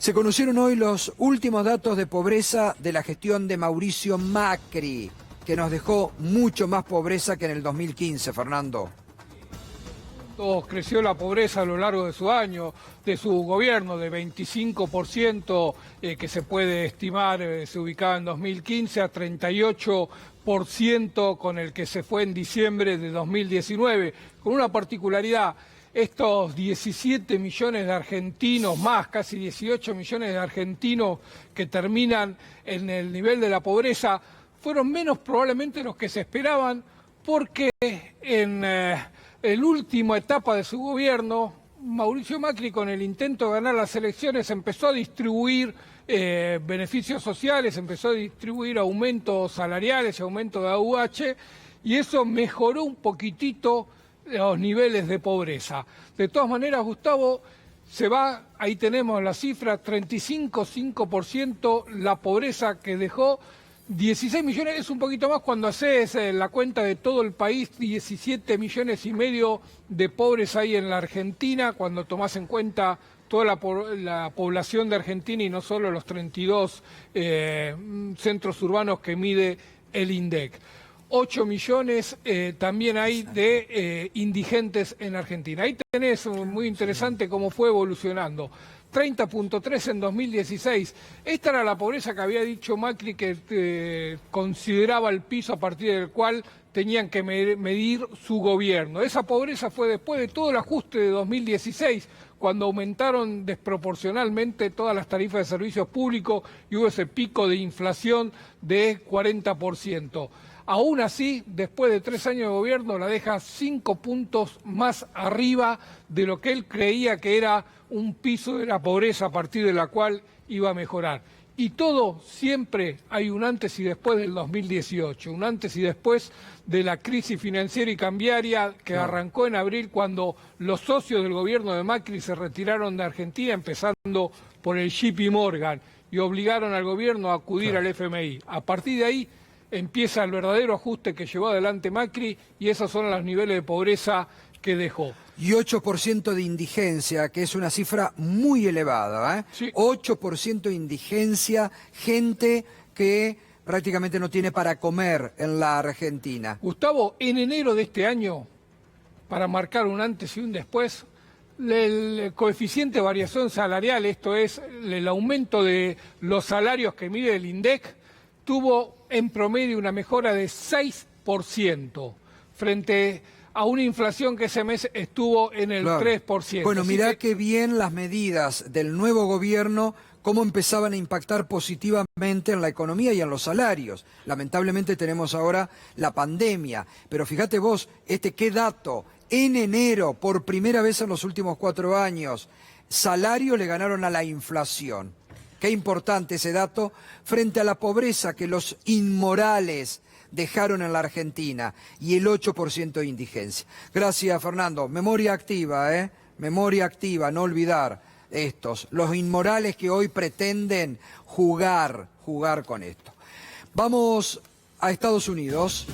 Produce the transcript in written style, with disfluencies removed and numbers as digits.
Se conocieron hoy los últimos datos de pobreza de la gestión de Mauricio Macri, que nos dejó mucho más pobreza que en el 2015, Fernando. Creció la pobreza a lo largo de su año, de su gobierno, de 25% que se puede estimar se ubicaba en 2015 a 38% con el que se fue en diciembre de 2019, con una particularidad. Estos 17 millones de argentinos, más casi 18 millones de argentinos que terminan en el nivel de la pobreza, fueron menos probablemente los que se esperaban, porque en la última etapa de su gobierno, Mauricio Macri, con el intento de ganar las elecciones, empezó a distribuir beneficios sociales, empezó a distribuir aumentos salariales y aumentos de AUH, y eso mejoró un poquitito los niveles de pobreza. De todas maneras, Gustavo, se va, ahí tenemos la cifra, 35,5% la pobreza que dejó. 16 millones es un poquito más cuando haces la cuenta de todo el país, 17 millones y medio de pobres hay en la Argentina, cuando tomás en cuenta toda la población de Argentina y no solo los 32 centros urbanos que mide el INDEC. 8 millones también hay de indigentes en Argentina. Ahí tenés muy interesante cómo fue evolucionando. 30,3 en 2016. Esta era la pobreza que había dicho Macri que consideraba el piso a partir del cual tenían que medir su gobierno. Esa pobreza fue después de todo el ajuste de 2016, cuando aumentaron desproporcionalmente todas las tarifas de servicios públicos y hubo ese pico de inflación de 40%. Aún así, después de 3 años de gobierno, la deja 5 puntos más arriba de lo que él creía que era un piso de la pobreza a partir de la cual iba a mejorar. Y todo siempre hay un antes y después del 2018, un antes y después de la crisis financiera y cambiaria que arrancó en abril cuando los socios del gobierno de Macri se retiraron de Argentina, empezando por el JP Morgan, y obligaron al gobierno a acudir al FMI. A partir de ahí empieza el verdadero ajuste que llevó adelante Macri y esos son los niveles de pobreza que dejó. Y 8% de indigencia, que es una cifra muy elevada, ¿eh? Sí. 8% de indigencia, gente que prácticamente no tiene para comer en la Argentina. Gustavo, en enero de este año, para marcar un antes y un después, el coeficiente de variación salarial, esto es el aumento de los salarios que mide el INDEC, tuvo en promedio una mejora de 6% frente a una inflación que ese mes estuvo en el 3%. Bueno, mirá qué bien las medidas del nuevo gobierno, cómo empezaban a impactar positivamente en la economía y en los salarios. Lamentablemente tenemos ahora la pandemia, pero fíjate vos, qué dato, en enero, por primera vez en los últimos 4 años, salarios le ganaron a la inflación. Qué importante ese dato frente a la pobreza que los inmorales dejaron en la Argentina y el 8% de indigencia. Gracias, Fernando. Memoria activa, ¿eh? Memoria activa, no olvidar los inmorales que hoy pretenden jugar con esto. Vamos a Estados Unidos.